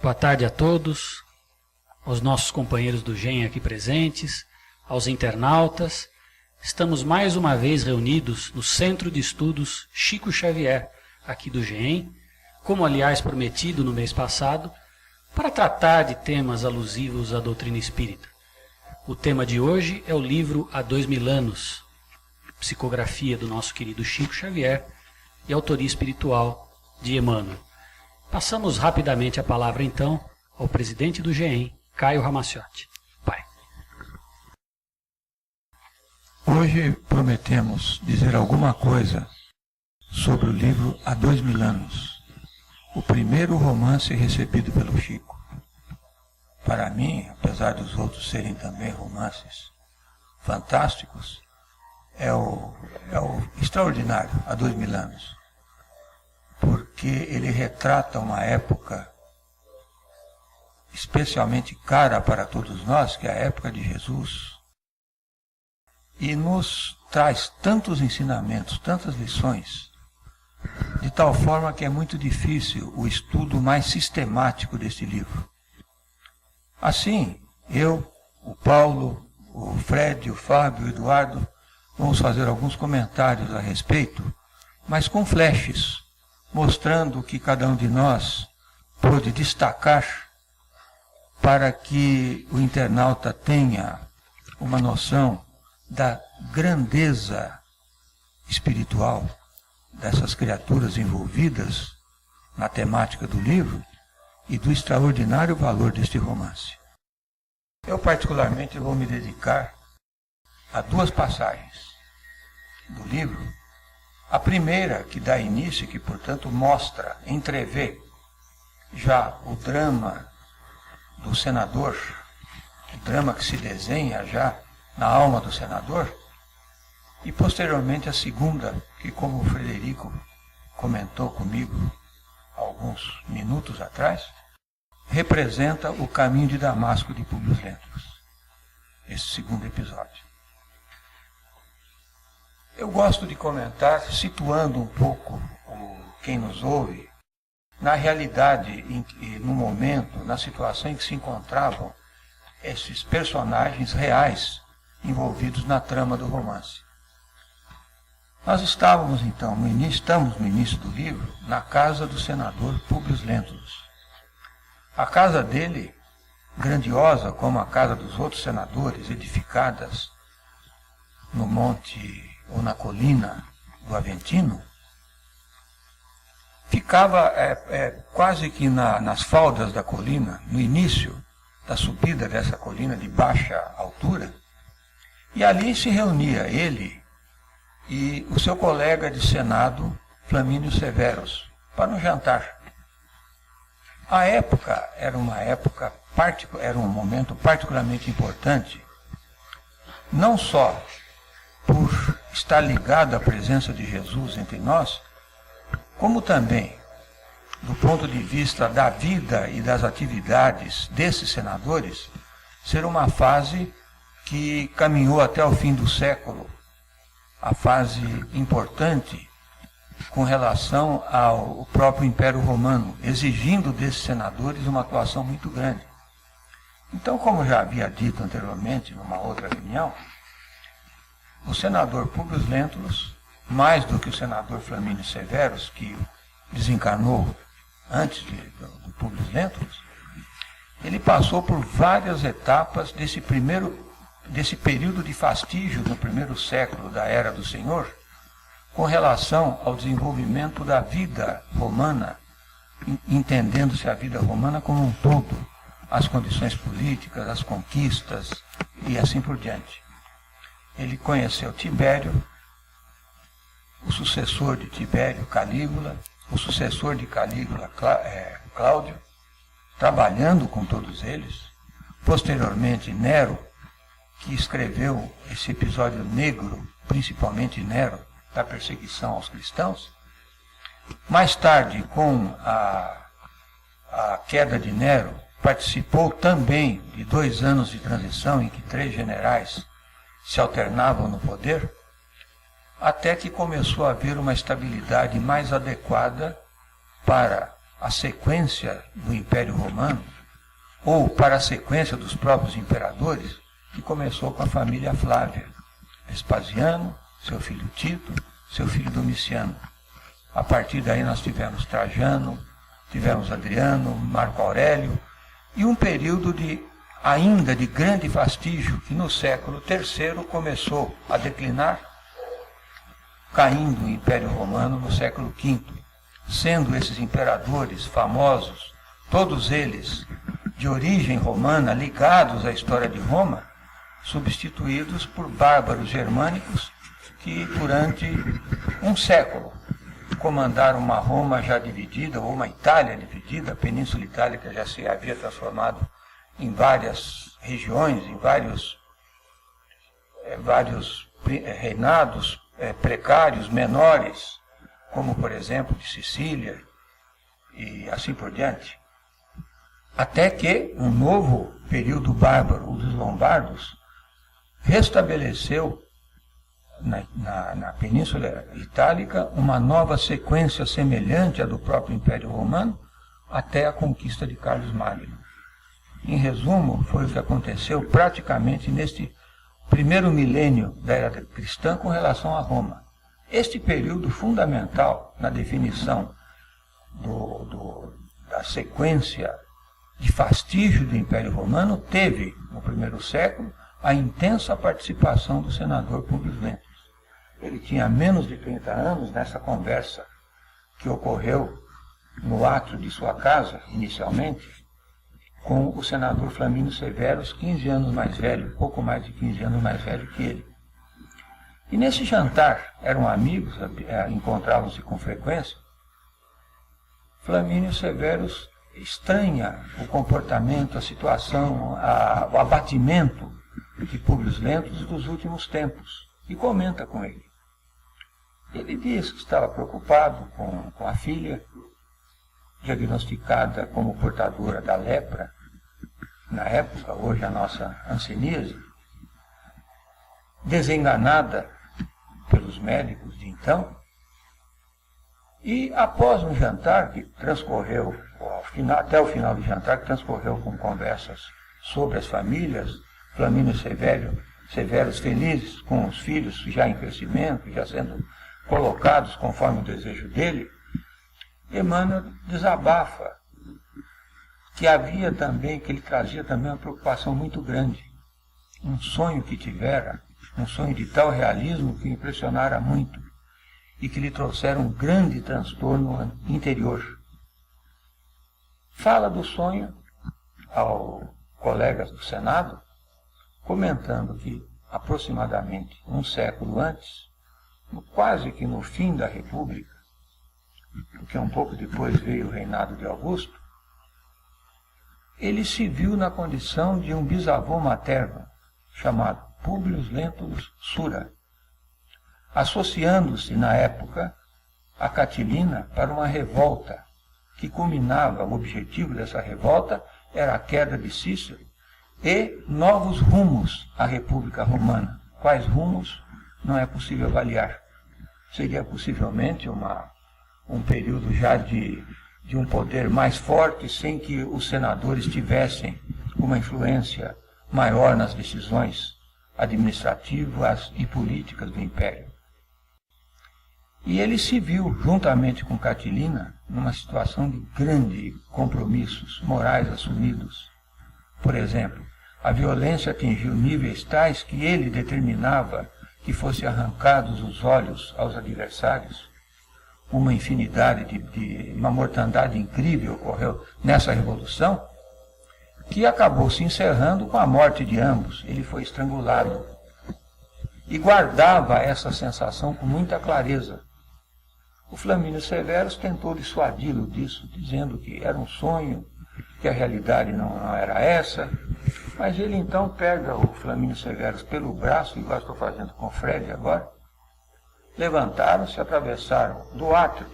Boa tarde a todos, aos nossos companheiros do GEM aqui presentes, aos internautas. Estamos mais uma vez reunidos no Centro de Estudos Chico Xavier, aqui do GEM, como aliás prometido no mês passado, para tratar de temas alusivos à doutrina espírita. O tema de hoje é o livro Há 2000 anos, psicografia do nosso querido Chico Xavier e autoria espiritual de Emmanuel. Passamos rapidamente a palavra então ao presidente do GEM, Caio Ramaciotti. Pai. Hoje prometemos dizer alguma coisa sobre o livro Há 2000 anos, o primeiro romance recebido pelo Chico. Para mim, apesar dos outros serem também romances fantásticos, é o extraordinário, Há 2000 anos, porque ele retrata uma época especialmente cara para todos nós, que é a época de Jesus, e nos traz tantos ensinamentos, tantas lições, de tal forma que é muito difícil o estudo mais sistemático deste livro. Assim, eu, o Paulo, o Fred, o Fábio, o Eduardo, vamos fazer alguns comentários a respeito, mas com flashes, mostrando o que cada um de nós pôde destacar para que o internauta tenha uma noção da grandeza espiritual dessas criaturas envolvidas na temática do livro e do extraordinário valor deste romance. Eu particularmente vou me dedicar a duas passagens do livro. A primeira, que dá início, que portanto mostra, entrevê já o drama do senador, o drama que se desenha já na alma do senador, e posteriormente a segunda, que como o Frederico comentou comigo alguns minutos atrás, representa o caminho de Damasco de Públio Lentulus, esse segundo episódio. Eu gosto de comentar, situando um pouco quem nos ouve, na realidade, no momento, na situação em que se encontravam esses personagens reais envolvidos na trama do romance. Nós estamos no início do livro, na casa do senador Públio Lentulus. A casa dele, grandiosa como a casa dos outros senadores, edificadas no monte ou na colina do Aventino, ficava quase que nas faldas da colina, no início da subida dessa colina de baixa altura, e ali se reunia ele e o seu colega de Senado, Flamínio Severus, para um jantar. A época era um momento particularmente importante, não só por estar ligado à presença de Jesus entre nós, como também, do ponto de vista da vida e das atividades desses senadores, ser uma fase que caminhou até o fim do século, a fase importante com relação ao próprio Império Romano, exigindo desses senadores uma atuação muito grande. Então, como já havia dito anteriormente, numa outra reunião, o senador Públio Lentulus, mais do que o senador Flamínio Severus, que desencarnou antes do Públio Lentulus, ele passou por várias etapas desse período de fastígio no primeiro século da Era do Senhor, com relação ao desenvolvimento da vida romana, entendendo-se a vida romana como um todo, as condições políticas, as conquistas e assim por diante. Ele conheceu Tibério, o sucessor de Tibério, Calígula, o sucessor de Calígula, Cláudio, trabalhando com todos eles. Posteriormente, Nero, que escreveu esse episódio negro, principalmente Nero, da perseguição aos cristãos. Mais tarde, com a queda de Nero, participou também de 2 anos de transição em que 3 generais se alternavam no poder, até que começou a haver uma estabilidade mais adequada para a sequência do Império Romano, ou para a sequência dos próprios imperadores, que começou com a família Flávia, Vespasiano, seu filho Tito, seu filho Domiciano. A partir daí nós tivemos Trajano, tivemos Adriano, Marco Aurélio, e um período ainda de grande fastígio, que no século III começou a declinar, caindo o Império Romano no século V, sendo esses imperadores famosos, todos eles de origem romana, ligados à história de Roma, substituídos por bárbaros germânicos que durante um século comandaram uma Roma já dividida, ou uma Itália dividida, a Península Itálica já se havia transformado em várias regiões, em vários reinados precários, menores, como por exemplo de Sicília e assim por diante. Até que um novo período bárbaro, o dos Lombardos, restabeleceu na Península Itálica uma nova sequência semelhante à do próprio Império Romano, até a conquista de Carlos Magno. Em resumo, foi o que aconteceu praticamente neste primeiro milênio da era cristã com relação a Roma. Este período fundamental na definição da sequência de fastígio do Império Romano teve, no primeiro século, a intensa participação do senador Públio Lentulus. Ele tinha menos de 30 anos nessa conversa que ocorreu no átrio de sua casa, inicialmente, com o senador Flamínio Severus, 15 anos mais velho, pouco mais de 15 anos mais velho que ele. E nesse jantar, eram amigos, encontravam-se com frequência, Flamínio Severus estranha o comportamento, a situação, o abatimento de Públio Lentulus dos últimos tempos, e comenta com ele. Ele diz que estava preocupado com a filha, diagnosticada como portadora da lepra, na época, hoje a nossa hanseníase, desenganada pelos médicos de então, e após um jantar que transcorreu, até o final do jantar, que transcorreu com conversas sobre as famílias, Flamínio Severus felizes com os filhos já em crescimento, já sendo colocados conforme o desejo dele, Emmanuel desabafa que ele trazia também uma preocupação muito grande, um sonho que tivera, um sonho de tal realismo que o impressionara muito e que lhe trouxera um grande transtorno interior. Fala do sonho ao colegas do Senado, comentando que aproximadamente um século antes, quase que no fim da República, porque um pouco depois veio o reinado de Augusto, ele se viu na condição de um bisavô materno, chamado Públio Lentulus Sura, associando-se na época a Catilina para uma revolta que culminava, o objetivo dessa revolta era a queda de Cícero e novos rumos à República Romana. Quais rumos não é possível avaliar. Seria possivelmente um período já de um poder mais forte, sem que os senadores tivessem uma influência maior nas decisões administrativas e políticas do Império. E ele se viu, juntamente com Catilina, numa situação de grandes compromissos morais assumidos. Por exemplo, a violência atingiu níveis tais que ele determinava que fossem arrancados os olhos aos adversários. Uma infinidade uma mortandade incrível ocorreu nessa revolução, que acabou se encerrando com a morte de ambos. Ele foi estrangulado. E guardava essa sensação com muita clareza. O Flamínio Severus tentou dissuadi-lo disso, dizendo que era um sonho, que a realidade não era essa, mas ele então pega o Flamínio Severus pelo braço, igual estou fazendo com o Fred agora, levantaram-se, atravessaram do átrio,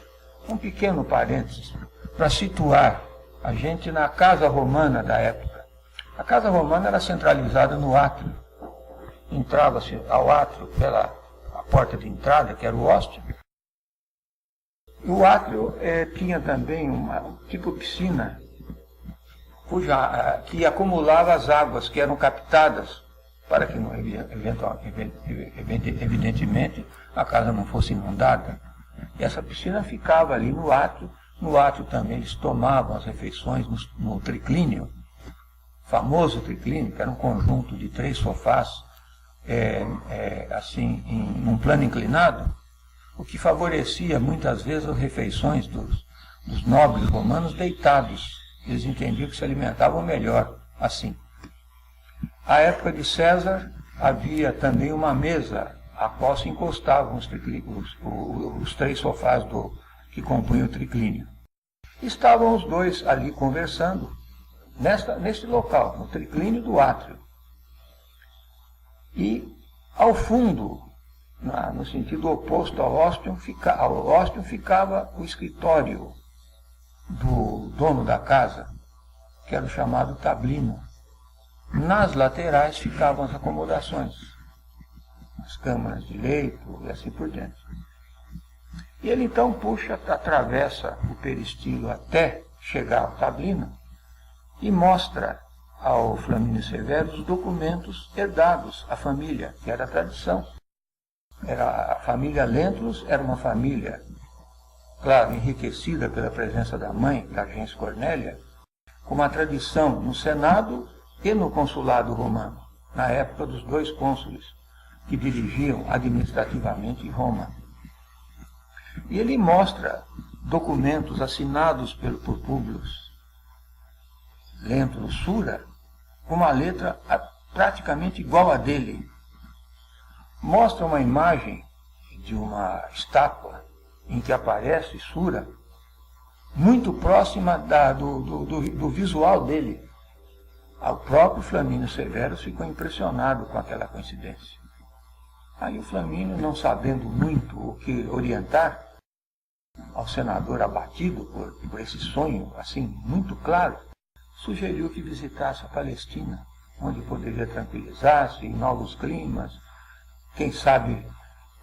um pequeno parênteses, para situar a gente na casa romana da época. A casa romana era centralizada no átrio. Entrava-se ao átrio pela porta de entrada, que era o hóstia, O átrio tinha também uma tipo piscina que acumulava as águas que eram captadas para que, evidentemente, a casa não fosse inundada. E essa piscina ficava ali no átrio. No átrio também eles tomavam as refeições no triclínio, famoso triclínio, que era um conjunto de 3 sofás, assim, em um plano inclinado, o que favorecia muitas vezes as refeições dos nobres romanos deitados. Eles entendiam que se alimentavam melhor assim. À época de César, havia também uma mesa a qual se encostavam os 3 sofás que compunham o triclínio. Estavam os dois ali conversando, neste local, no triclínio do átrio. E, ao fundo, no sentido oposto ao óstium, ficava o escritório do dono da casa, que era o chamado tablino. Nas laterais ficavam as acomodações, as câmaras de leito e assim por diante. E ele então atravessa o peristilo até chegar ao tablino e mostra ao Flamínio Severo os documentos herdados à família, que era a tradição. A família Lentulus era uma família, claro, enriquecida pela presença da mãe, da gens Cornélia, com uma tradição no Senado e no consulado romano, na época dos 2 cônsules que dirigiam administrativamente Roma. E ele mostra documentos assinados por Públio Lentulus Sura, com uma letra praticamente igual a dele. Mostra uma imagem de uma estátua em que aparece Sura, muito próxima do visual dele. O próprio Flamínio Severo ficou impressionado com aquela coincidência. Aí o Flamínio, não sabendo muito o que orientar ao senador abatido por esse sonho, assim, muito claro, sugeriu que visitasse a Palestina, onde poderia tranquilizar-se em novos climas, quem sabe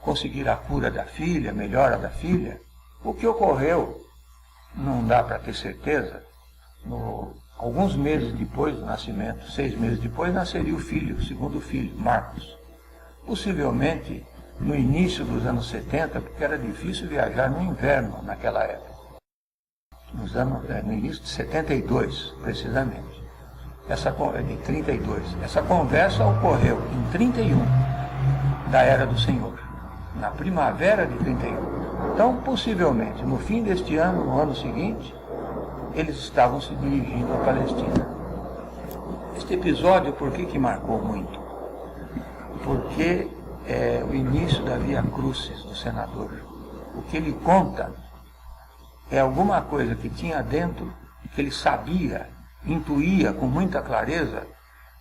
conseguir a cura da filha, melhora da filha. O que ocorreu, não dá para ter certeza. Alguns meses depois do nascimento, 6 meses depois, nasceria o segundo filho, Marcos. Possivelmente no início dos anos 70, porque era difícil viajar no inverno naquela época. No início de 72, precisamente. De 32. Essa conversa ocorreu em 31 da Era do Senhor, na primavera de 31. Então, possivelmente, no fim deste ano, no ano seguinte, eles estavam se dirigindo à Palestina. Este episódio, por que marcou muito? Porque é o início da Via Crucis do senador. O que ele conta é alguma coisa que tinha dentro, que ele sabia, intuía com muita clareza,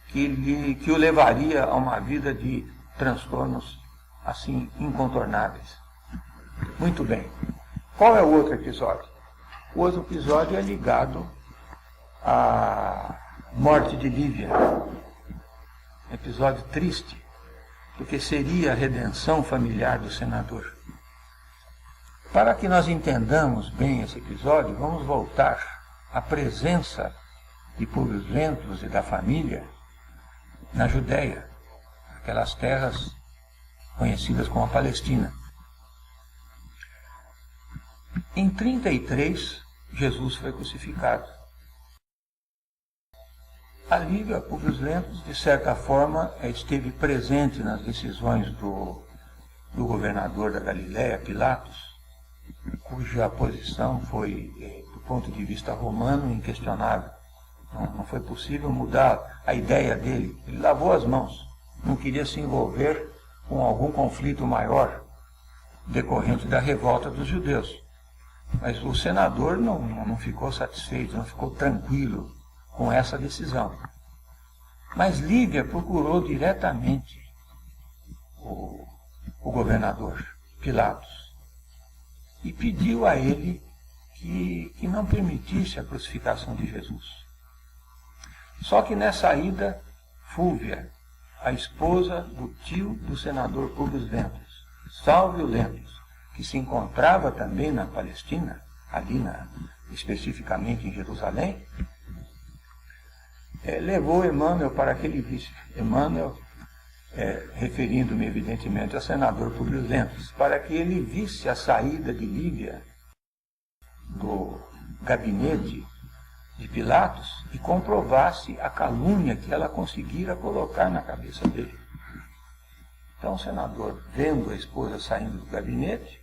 que o levaria a uma vida de transtornos assim incontornáveis. Muito bem. Qual é o outro episódio? O outro episódio é ligado à morte de Lívia. Episódio triste, porque seria a redenção familiar do senador. Para que nós entendamos bem esse episódio, vamos voltar à presença de Públio Lentulus e da família na Judéia, aquelas terras conhecidas como a Palestina. Em 33, Jesus foi crucificado. A Lívia, Públio Lentulus, de certa forma, esteve presente nas decisões do governador da Galiléia, Pilatos, cuja posição foi, do ponto de vista romano, inquestionável. Não foi possível mudar a ideia dele. Ele lavou as mãos, não queria se envolver com algum conflito maior decorrente da revolta dos judeus. Mas o senador não ficou satisfeito, não ficou tranquilo com essa decisão. Mas Lívia procurou diretamente o governador Pilatos e pediu a ele que não permitisse a crucificação de Jesus. Só que nessa ida, Fúvia, a esposa do tio do senador Públio Lentulus, Salvio Lentulus, que se encontrava também na Palestina, especificamente em Jerusalém, levou Emmanuel para que ele visse. Emmanuel, referindo-me evidentemente ao senador Publio Lentulus, para que ele visse a saída de Lívia do gabinete de Pilatos e comprovasse a calúnia que ela conseguira colocar na cabeça dele. Então o senador, vendo a esposa saindo do gabinete,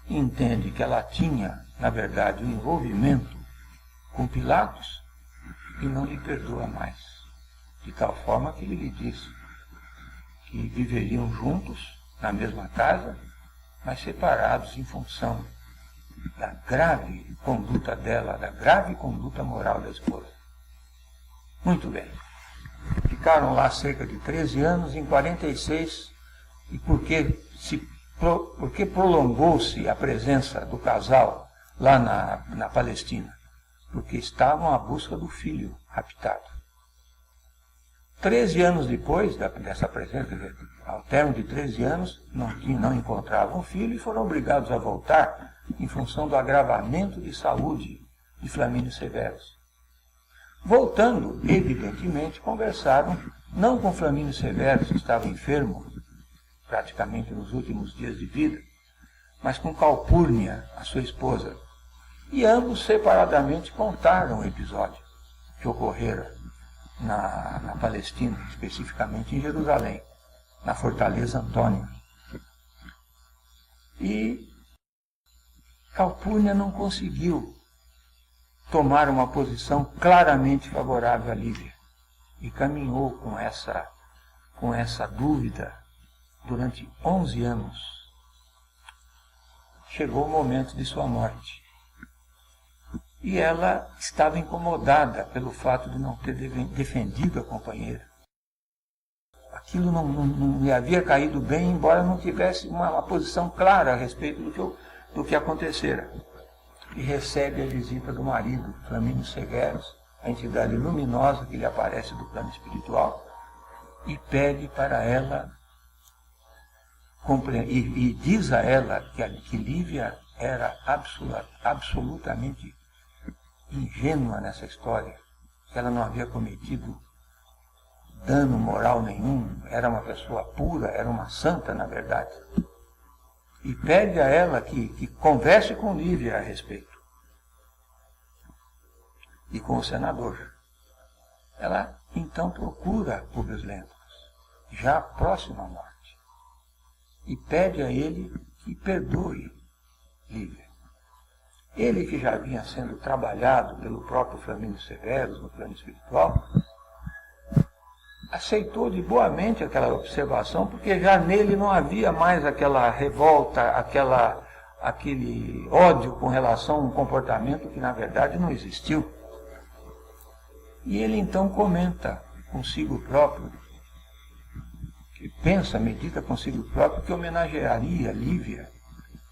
entende que ela tinha, na verdade, um envolvimento com Pilatos e não lhe perdoa mais. De tal forma que ele lhe disse que viveriam juntos na mesma casa, mas separados em função da grave conduta dela, da grave conduta moral da esposa. Muito bem. Ficaram lá cerca de 13 anos, em 46, e porque prolongou-se a presença do casal lá na Palestina? Porque estavam à busca do filho raptado. 13 anos depois dessa presença, ao término de 13 anos, não encontravam o filho e foram obrigados a voltar em função do agravamento de saúde de Flamínio Severus. Voltando, evidentemente, conversaram, não com Flamínio Severus, que estava enfermo, praticamente nos últimos dias de vida, mas com Calpurnia, a sua esposa. E ambos separadamente contaram o episódio que ocorrera na Palestina, especificamente em Jerusalém, na Fortaleza Antônia. E Calpurnia não conseguiu tomar uma posição claramente favorável à Lívia e caminhou com essa dúvida durante 11 anos. Chegou o momento de sua morte. E ela estava incomodada pelo fato de não ter defendido a companheira. Aquilo não lhe havia caído bem, embora não tivesse uma posição clara a respeito do que acontecera. E recebe a visita do marido, Flamínio Severus, a entidade luminosa que lhe aparece do plano espiritual, e pede para ela, e diz a ela que Lívia era absolutamente ingênua nessa história, que ela não havia cometido dano moral nenhum, era uma pessoa pura, era uma santa, na verdade. E pede a ela que converse com Lívia a respeito. E com o senador. Ela então procura Publio Lentulus, já próximo à morte, e pede a ele que perdoe Lívia. Ele, que já vinha sendo trabalhado pelo próprio Flamínio Severus no plano espiritual, aceitou de boamente aquela observação, porque já nele não havia mais aquela revolta, aquele ódio com relação a um comportamento que na verdade não existiu. E ele então comenta consigo próprio, que medita consigo próprio, que homenagearia Lívia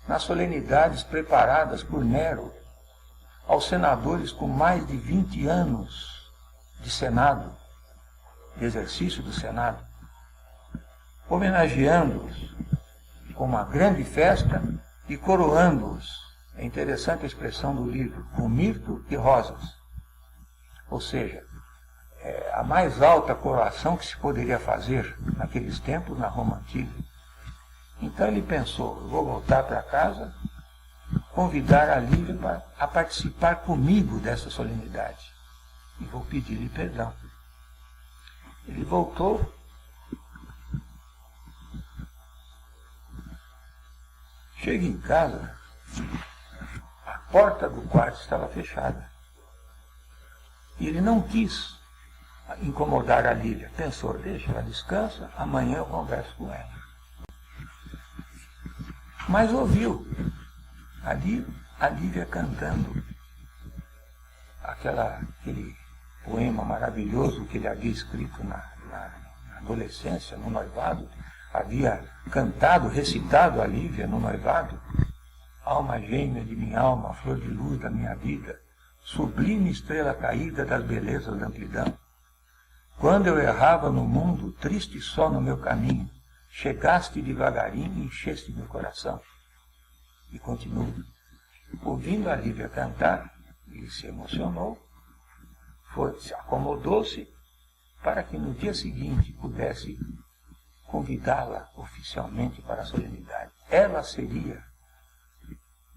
nas solenidades preparadas por Nero aos senadores com mais de 20 anos de Senado, de exercício do Senado, homenageando-os com uma grande festa e coroando-os. É interessante a expressão do livro, com mirto e rosas. Ou seja, a mais alta coroação que se poderia fazer naqueles tempos na Roma Antiga. Então ele pensou, vou voltar para casa, convidar a Lívia a participar comigo dessa solenidade. E vou pedir-lhe perdão. Ele voltou. Chega em casa, a porta do quarto estava fechada. E ele não quis incomodar a Lívia. Pensou, deixa ela descansa, amanhã eu converso com ela. Mas ouviu ali a Lívia cantando aquele poema maravilhoso que ele havia escrito na adolescência, no noivado, havia cantado, recitado a Lívia no noivado. Alma gêmea de minha alma, flor de luz da minha vida, sublime estrela caída das belezas da amplidão. Quando eu errava no mundo, triste só no meu caminho, chegaste devagarinho e encheste meu coração. E continua. Ouvindo a Lívia cantar, ele se emocionou, acomodou-se para que no dia seguinte pudesse convidá-la oficialmente para a solenidade. Ela seria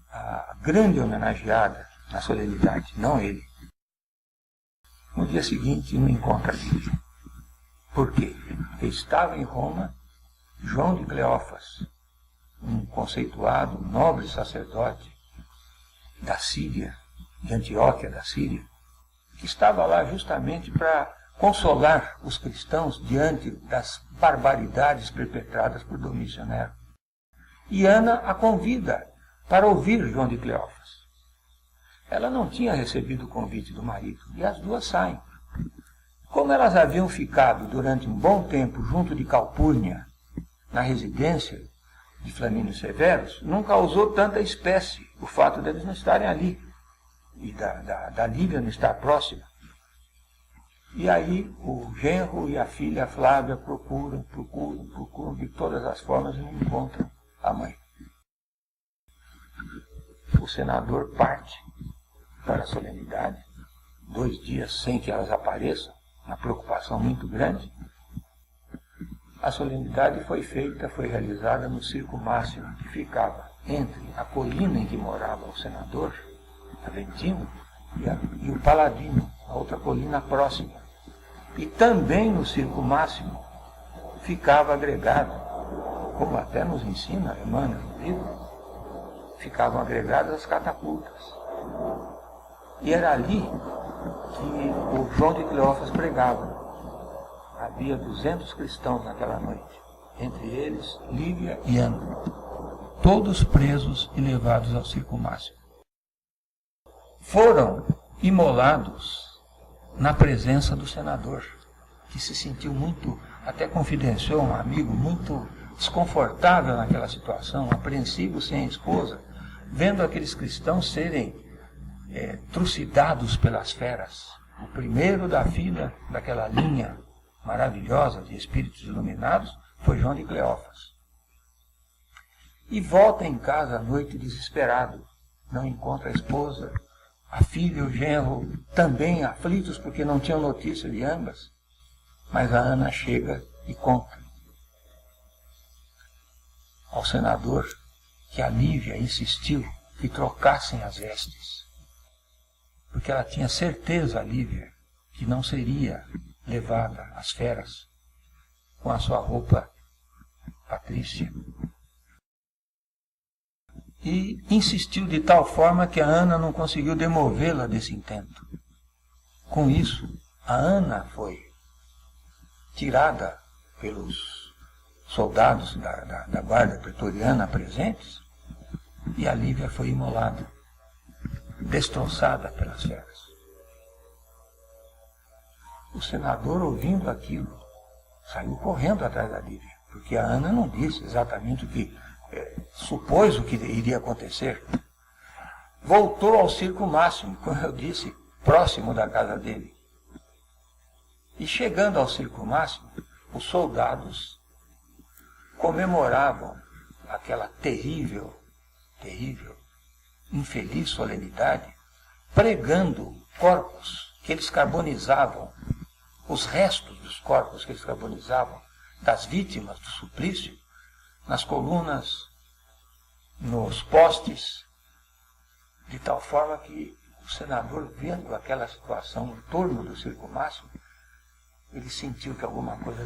a grande homenageada na solenidade, não ele. No dia seguinte não encontra a Lívia. Por quê? Porque estava em Roma João de Cleófas, um conceituado, nobre sacerdote da Síria, de Antioquia da Síria, que estava lá justamente para consolar os cristãos diante das barbaridades perpetradas por Domício Nero. E Ana a convida para ouvir João de Cleófas. Ela não tinha recebido o convite do marido, e as duas saem. Como elas haviam ficado durante um bom tempo junto de Calpurnia, na residência de Flamínio Severus, não causou tanta espécie o fato deles não estarem ali, e da Lívia não estar próxima. E aí o genro e a filha Flávia procuram de todas as formas e não encontram a mãe. O senador parte para a solenidade, 2 dias sem que elas apareçam, uma preocupação muito grande. A solenidade foi realizada no Circo Máximo, que ficava entre a colina em que morava o senador, Aventino, e o Paladino, a outra colina próxima. E também no Circo Máximo ficava agregado, como até nos ensina Emmanuel no livro, ficavam agregadas as catapultas. E era ali que o João de Cleófas pregava. Havia 200 cristãos naquela noite, entre eles Lívia e Ana, todos presos e levados ao Circo Máximo. Foram imolados na presença do senador, que se sentiu muito, até confidenciou um amigo, muito desconfortável naquela situação, apreensivo sem a esposa, vendo aqueles cristãos serem trucidados pelas feras. O primeiro da fila daquela linha maravilhosa de espíritos iluminados foi João de Cleófas. E volta em casa à noite desesperado, não encontra a esposa, a filha e o genro também aflitos porque não tinham notícia de ambas. Mas a Ana chega e conta ao senador que a Lívia insistiu que trocassem as vestes, porque ela tinha certeza, a Lívia, que não seria levada às feras com a sua roupa patrícia. E insistiu de tal forma que a Ana não conseguiu demovê-la desse intento. Com isso, a Ana foi tirada pelos soldados da guarda pretoriana presentes e a Lívia foi imolada, destroçada pelas feras. O senador, ouvindo aquilo, saiu correndo atrás da Lívia, porque a Ana não disse exatamente o que supôs o que iria acontecer. Voltou ao Circo Máximo, como eu disse, próximo da casa dele. E chegando ao Circo Máximo, os soldados comemoravam aquela terrível, infeliz solenidade, pregando corpos que eles carbonizavam, os restos dos corpos que eles carbonizavam, das vítimas do suplício, nas colunas, nos postes, de tal forma que o senador, vendo aquela situação em torno do Circo Máximo, ele sentiu que alguma coisa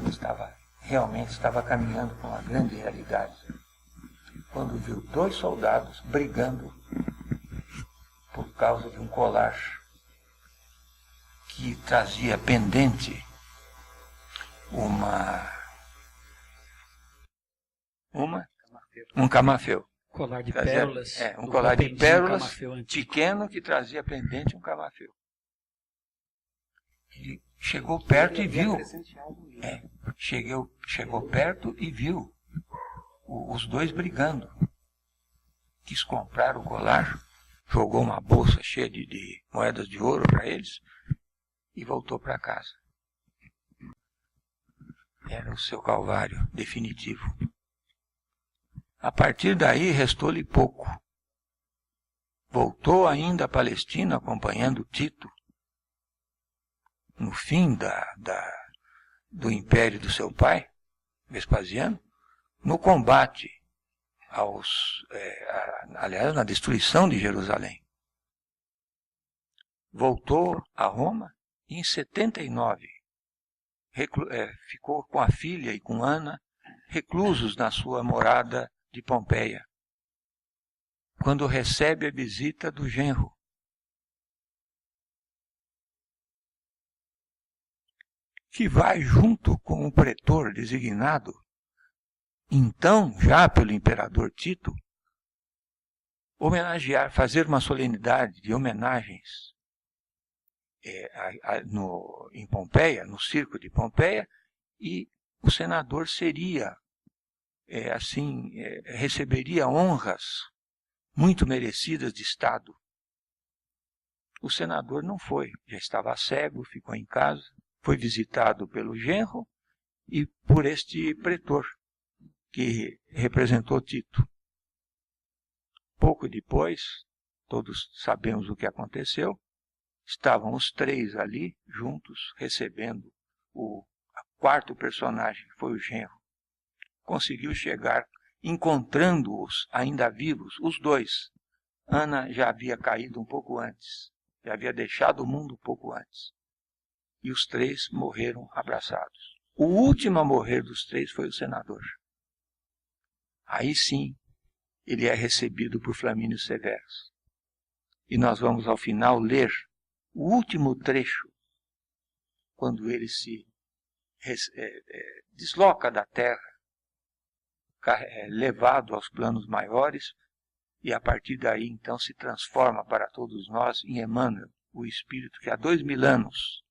realmente estava caminhando para uma grande realidade. Quando viu 2 soldados brigando por causa de um colar que trazia pendente um camafeu. Colar de pérolas. Um colar de pérolas pequeno que trazia pendente um camafeu. Ele chegou perto e viu. Chegou perto e viu os 2 brigando. Quis comprar o colar, jogou uma bolsa cheia de moedas de ouro para eles e voltou para casa. Era o seu calvário definitivo. A partir daí restou-lhe pouco. voltou ainda à Palestina acompanhando Tito, no fim do império do seu pai, Vespasiano, no combate aliás, na destruição de Jerusalém. Voltou a Roma e em 79 ficou com a filha e com Ana reclusos na sua morada de Pompeia, quando recebe a visita do genro. Que vai junto com o pretor designado, então já pelo imperador Tito, homenagear, fazer uma solenidade de homenagens em Pompeia, no circo de Pompeia, e o senador seria, receberia honras muito merecidas de Estado. O senador não foi, já estava cego, ficou em casa, foi visitado pelo genro e por este pretor, que representou Tito. Pouco depois, todos sabemos o que aconteceu, estavam os três ali, juntos, recebendo o quarto personagem, que foi o genro. Conseguiu chegar, encontrando-os ainda vivos, os dois. Ana já havia caído um pouco antes, já havia deixado o mundo um pouco antes. E os três morreram abraçados. O último a morrer dos três foi o senador. Aí sim, ele é recebido por Flamínio Severus. E nós vamos ao final ler o último trecho, quando ele se desloca da terra, levado aos planos maiores, e a partir daí então se transforma para todos nós em Emmanuel, o Espírito que há 2000 anos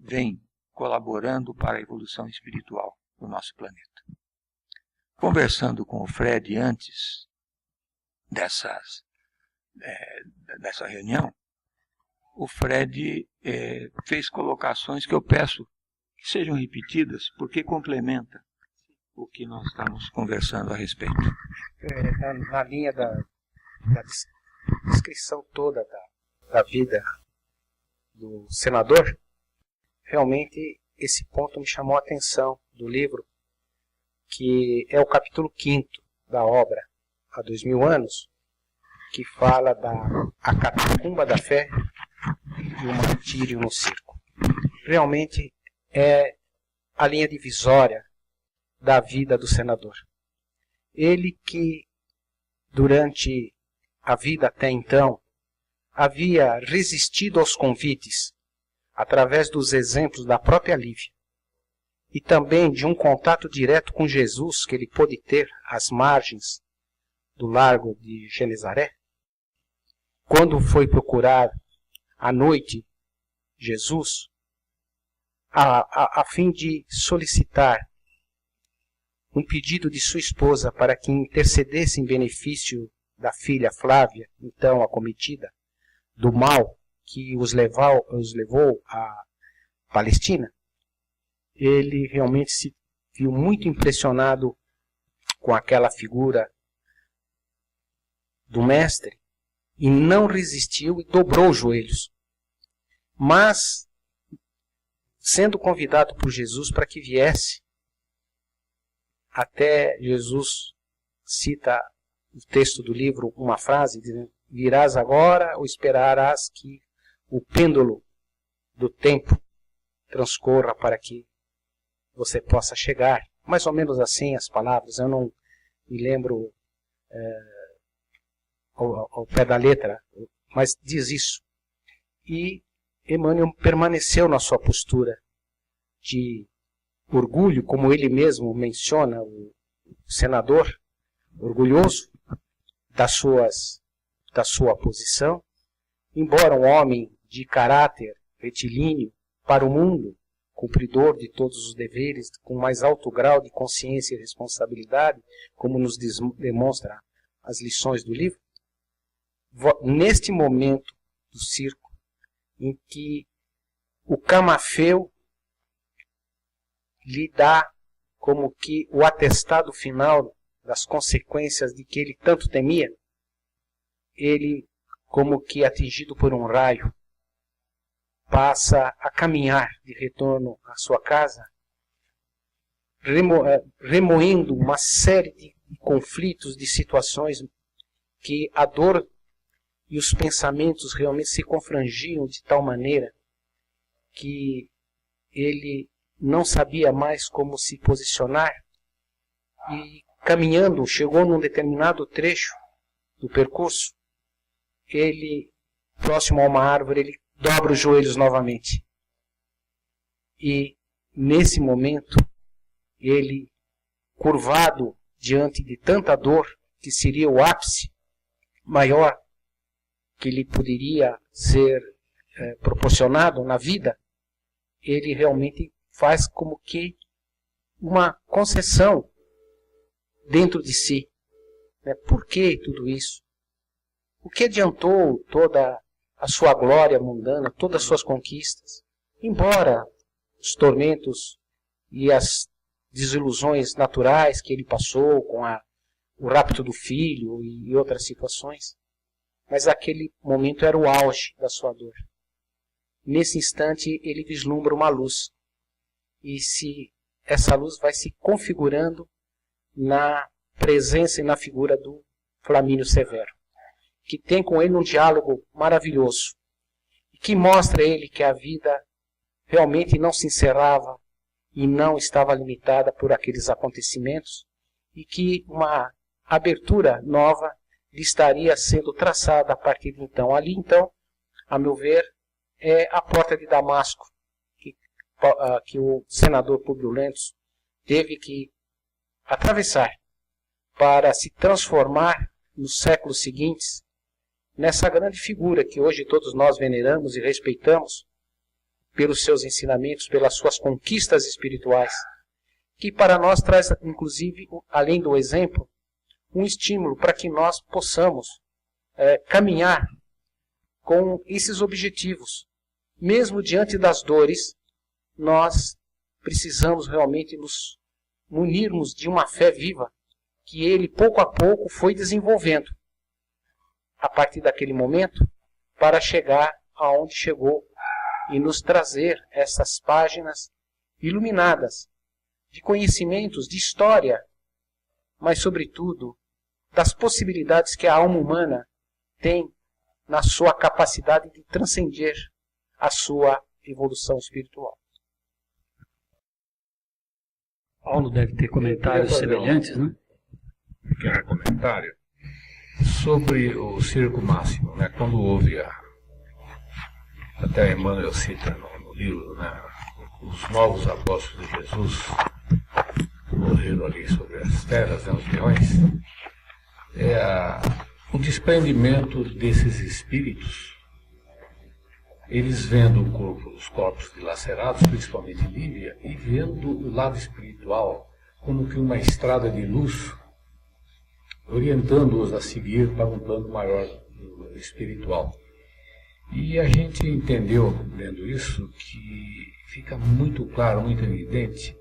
vem colaborando para a evolução espiritual do nosso planeta. Conversando com o Fred antes dessa reunião, o Fred fez colocações que eu peço que sejam repetidas, porque complementa o que nós estamos conversando a respeito. Na linha da descrição toda da vida do senador, realmente esse ponto me chamou a atenção do livro, que é o capítulo 5º da obra, há 2000 anos, que fala a catacumba da fé e o martírio no circo. Realmente é a linha divisória da vida do senador. Ele que, durante a vida até então, havia resistido aos convites, através dos exemplos da própria Lívia, e também de um contato direto com Jesus que ele pôde ter às margens do largo de Genezaré, quando foi procurar à noite Jesus, a fim de solicitar um pedido de sua esposa para que intercedesse em benefício da filha Flávia, então acometida, do mal que os levou à Palestina, ele realmente se viu muito impressionado com aquela figura do mestre e não resistiu e dobrou os joelhos. Mas, sendo convidado por Jesus para que viesse, até Jesus cita no texto do livro uma frase, dizendo: virás agora ou esperarás que o pêndulo do tempo transcorra para que você possa chegar. Mais ou menos assim as palavras, eu não me lembro ao pé da letra, mas diz isso. E Emmanuel permaneceu na sua postura de orgulho, como ele mesmo menciona, o senador, orgulhoso da sua posição, embora um homem de caráter retilíneo para o mundo, cumpridor de todos os deveres, com mais alto grau de consciência e responsabilidade, como nos demonstra as lições do livro, neste momento do circo, em que o camafeu lhe dá como que o atestado final das consequências de que ele tanto temia, ele como que atingido por um raio, passa a caminhar de retorno à sua casa, remoendo uma série de conflitos, de situações que a dor e os pensamentos realmente se confrangiam de tal maneira que ele não sabia mais como se posicionar e caminhando, chegou num determinado trecho do percurso, ele, próximo a uma árvore, ele dobra os joelhos novamente. E, nesse momento, ele, curvado diante de tanta dor, que seria o ápice maior que lhe poderia ser proporcionado na vida, ele realmente faz como que uma concessão dentro de si. Por que tudo isso? O que adiantou toda a sua glória mundana, todas as suas conquistas? Embora os tormentos e as desilusões naturais que ele passou com o rapto do filho e outras situações, mas aquele momento era o auge da sua dor. Nesse instante ele vislumbra uma luz, e essa luz vai se configurando na presença e na figura do Flamínio Severo, que tem com ele um diálogo maravilhoso, e que mostra a ele que a vida realmente não se encerrava e não estava limitada por aqueles acontecimentos, e que uma abertura nova lhe estaria sendo traçada a partir de então. Ali, então, a meu ver, é a porta de Damasco, que o senador Públio Lentulus teve que atravessar para se transformar nos séculos seguintes nessa grande figura que hoje todos nós veneramos e respeitamos pelos seus ensinamentos, pelas suas conquistas espirituais, que para nós traz, inclusive, além do exemplo, um estímulo para que nós possamos caminhar com esses objetivos. Mesmo diante das dores, nós precisamos realmente nos munirmos de uma fé viva, que ele pouco a pouco foi desenvolvendo, a partir daquele momento, para chegar aonde chegou e nos trazer essas páginas iluminadas de conhecimentos, de história, mas sobretudo das possibilidades que a alma humana tem na sua capacidade de transcender a sua evolução espiritual. Paulo deve ter comentários semelhantes, né? Um pequeno comentário sobre o circo máximo, né? Quando houve até Emmanuel cita no livro, né? Os novos apóstolos de Jesus morreram ali sobre as feras, né? Os leões, o desprendimento desses espíritos, eles vendo os corpos dilacerados, principalmente Lívia, e vendo o lado espiritual como que uma estrada de luz, orientando-os a seguir para um plano maior espiritual. E a gente entendeu, lendo isso, que fica muito claro, muito evidente,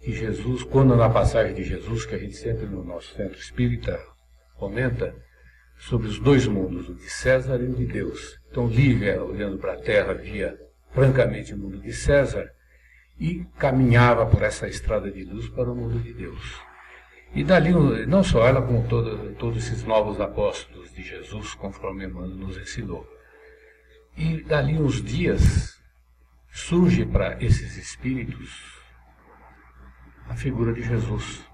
que Jesus, quando na passagem de Jesus, que a gente sempre no nosso centro espírita comenta, sobre os dois mundos, o de César e o de Deus. Então Lívia, olhando para a terra, via francamente o mundo de César e caminhava por essa estrada de luz para o mundo de Deus. E dali, não só ela, como todos esses novos apóstolos de Jesus, conforme Emmanuel nos ensinou. E dali uns dias surge para esses espíritos a figura de Jesus,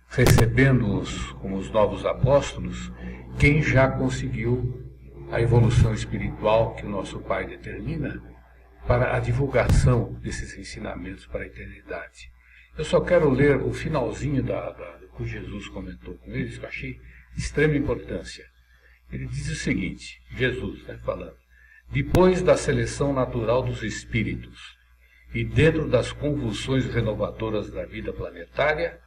recebendo-os como os novos apóstolos, quem já conseguiu a evolução espiritual que o nosso Pai determina para a divulgação desses ensinamentos para a eternidade. Eu só quero ler o finalzinho do que Jesus comentou com eles, que eu achei de extrema importância. Ele diz o seguinte, Jesus falando: depois da seleção natural dos espíritos e dentro das convulsões renovadoras da vida planetária,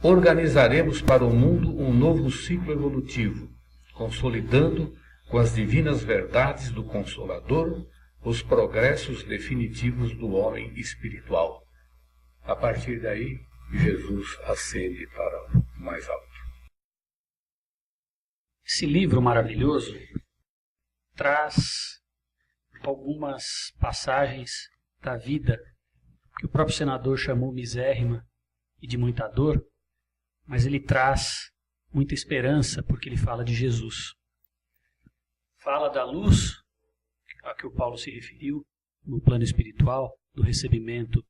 organizaremos para o mundo um novo ciclo evolutivo, consolidando com as divinas verdades do Consolador os progressos definitivos do homem espiritual. A partir daí, Jesus ascende para o mais alto. Esse livro maravilhoso traz algumas passagens da vida que o próprio senador chamou misérrima e de muita dor, mas ele traz muita esperança porque ele fala de Jesus. Fala da luz a que o Paulo se referiu no plano espiritual, do recebimento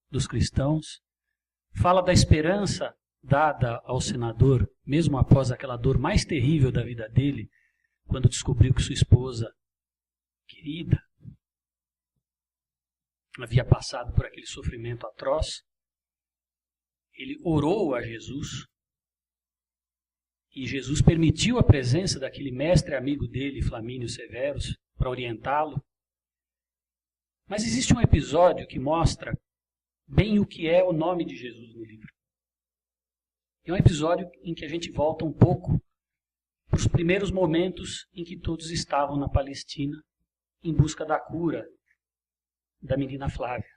dos cristãos. Fala da esperança dada ao senador, mesmo após aquela dor mais terrível da vida dele, quando descobriu que sua esposa querida havia passado por aquele sofrimento atroz. Ele orou a Jesus e Jesus permitiu a presença daquele mestre amigo dele, Flamínio Severus, para orientá-lo. Mas existe um episódio que mostra bem o que é o nome de Jesus no livro. É um episódio em que a gente volta um pouco para os primeiros momentos em que todos estavam na Palestina em busca da cura da menina Flávia.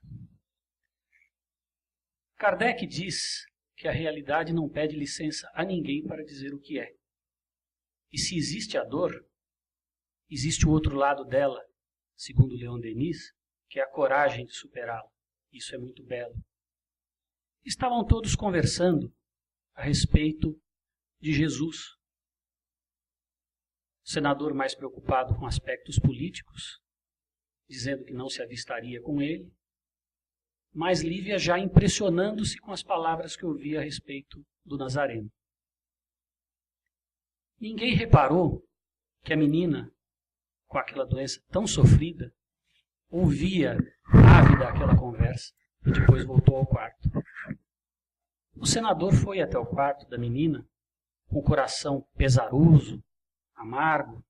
Kardec diz que a realidade não pede licença a ninguém para dizer o que é. E se existe a dor, existe o outro lado dela, segundo Leon Denis, que é a coragem de superá-la. Isso é muito belo. Estavam todos conversando a respeito de Jesus. O senador mais preocupado com aspectos políticos, dizendo que não se avistaria com ele, mas Lívia já impressionando-se com as palavras que ouvia a respeito do Nazareno. Ninguém reparou que a menina, com aquela doença tão sofrida, ouvia ávida aquela conversa e depois voltou ao quarto. O senador foi até o quarto da menina, com o coração pesaroso, amargo,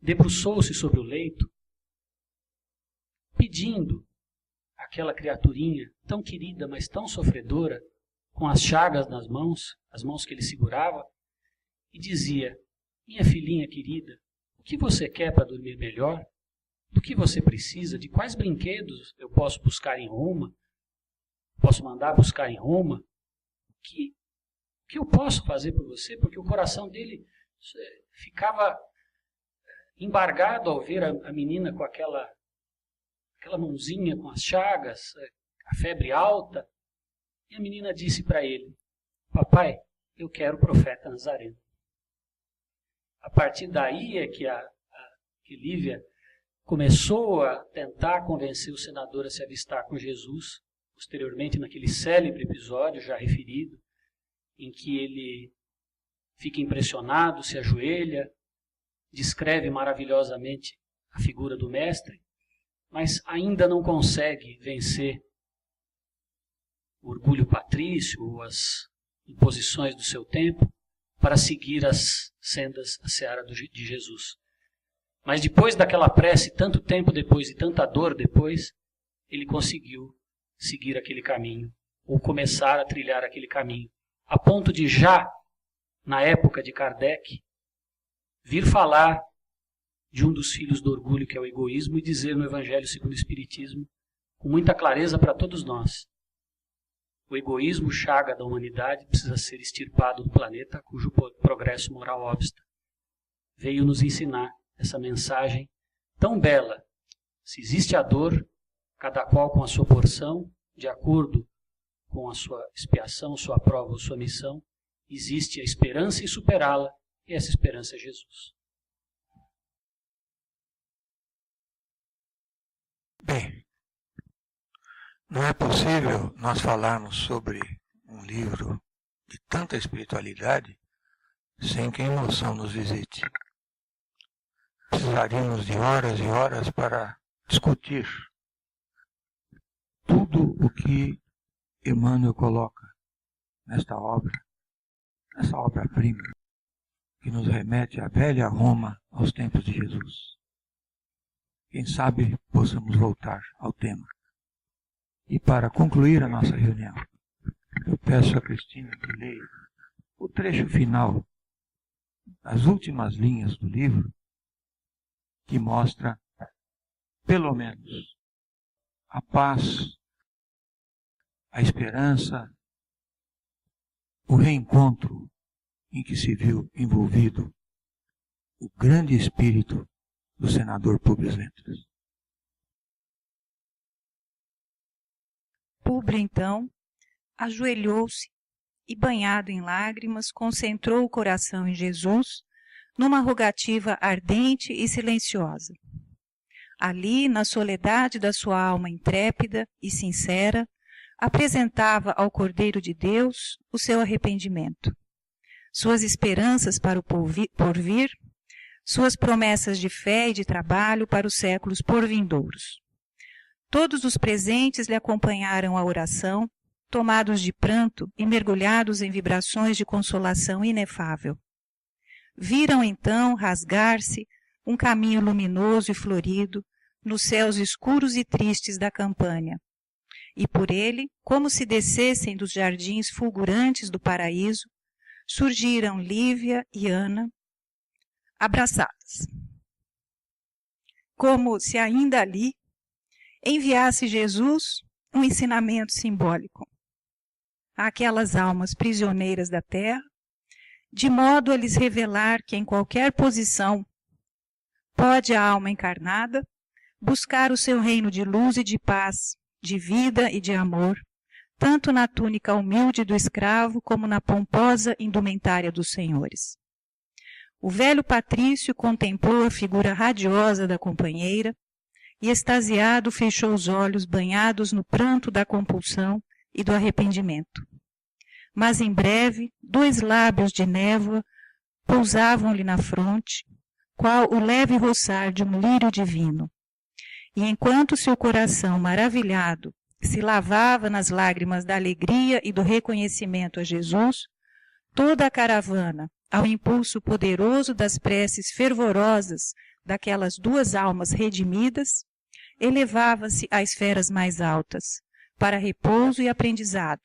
debruçou-se sobre o leito, pedindo àquela criaturinha tão querida, mas tão sofredora, com as chagas nas mãos, as mãos que ele segurava, e dizia: minha filhinha querida, o que você quer para dormir melhor? Do que você precisa? De quais brinquedos eu posso buscar em Roma? Posso mandar buscar em Roma? O que eu posso fazer por você? Porque o coração dele ficava embargado ao ver a menina com aquela mãozinha com as chagas, a febre alta. E a menina disse para ele: papai, eu quero o profeta Nazareno. A partir daí é que Lívia começou a tentar convencer o senador a se avistar com Jesus, posteriormente naquele célebre episódio já referido, em que ele fica impressionado, se ajoelha, descreve maravilhosamente a figura do mestre, mas ainda não consegue vencer o orgulho patrício ou as imposições do seu tempo para seguir as sendas, a seara de Jesus. Mas depois daquela prece, tanto tempo depois e tanta dor depois, ele conseguiu seguir aquele caminho, ou começar a trilhar aquele caminho, a ponto de já, na época de Kardec, vir falar de um dos filhos do orgulho, que é o egoísmo, e dizer no Evangelho segundo o Espiritismo, com muita clareza para todos nós: o egoísmo, chaga da humanidade, precisa ser extirpado do planeta, cujo progresso moral obsta. Veio nos ensinar essa mensagem tão bela. Se existe a dor, cada qual com a sua porção, de acordo com a sua expiação, sua prova ou sua missão, existe a esperança em superá-la, e essa esperança é Jesus. Bem, não é possível nós falarmos sobre um livro de tanta espiritualidade sem que a emoção nos visite. Precisaríamos de horas e horas para discutir tudo o que Emmanuel coloca nesta obra-prima, que nos remete à velha Roma, aos tempos de Jesus. Quem sabe possamos voltar ao tema. E para concluir a nossa reunião, eu peço a Cristina que leia o trecho final, as últimas linhas do livro, que mostra, pelo menos, a paz, a esperança, o reencontro em que se viu envolvido o grande espírito do senador Públio Lentulus. Públio, então, ajoelhou-se e, banhado em lágrimas, concentrou o coração em Jesus numa rogativa ardente e silenciosa. Ali, na soledade da sua alma intrépida e sincera, apresentava ao Cordeiro de Deus o seu arrependimento, suas esperanças para o porvir, suas promessas de fé e de trabalho para os séculos porvindouros. Todos os presentes lhe acompanharam a oração, tomados de pranto e mergulhados em vibrações de consolação inefável. Viram então rasgar-se um caminho luminoso e florido nos céus escuros e tristes da Campânia, e por ele, como se descessem dos jardins fulgurantes do paraíso, surgiram Lívia e Ana, abraçadas, como se ainda ali enviasse Jesus um ensinamento simbólico àquelas almas prisioneiras da terra, de modo a lhes revelar que em qualquer posição pode a alma encarnada buscar o seu reino de luz e de paz, de vida e de amor, tanto na túnica humilde do escravo como na pomposa indumentária dos senhores. O velho patrício contemplou a figura radiosa da companheira e, extasiado, fechou os olhos banhados no pranto da compulsão e do arrependimento. Mas em breve, 2 lábios de névoa pousavam-lhe na fronte, qual o leve roçar de um lírio divino. E enquanto seu coração maravilhado se lavava nas lágrimas da alegria e do reconhecimento a Jesus, toda a caravana, ao impulso poderoso das preces fervorosas daquelas 2 almas redimidas, elevava-se a esferas mais altas, para repouso e aprendizado,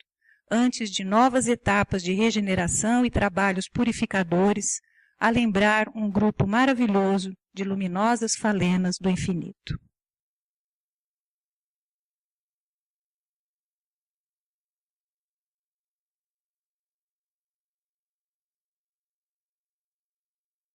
antes de novas etapas de regeneração e trabalhos purificadores, a lembrar um grupo maravilhoso de luminosas falenas do infinito.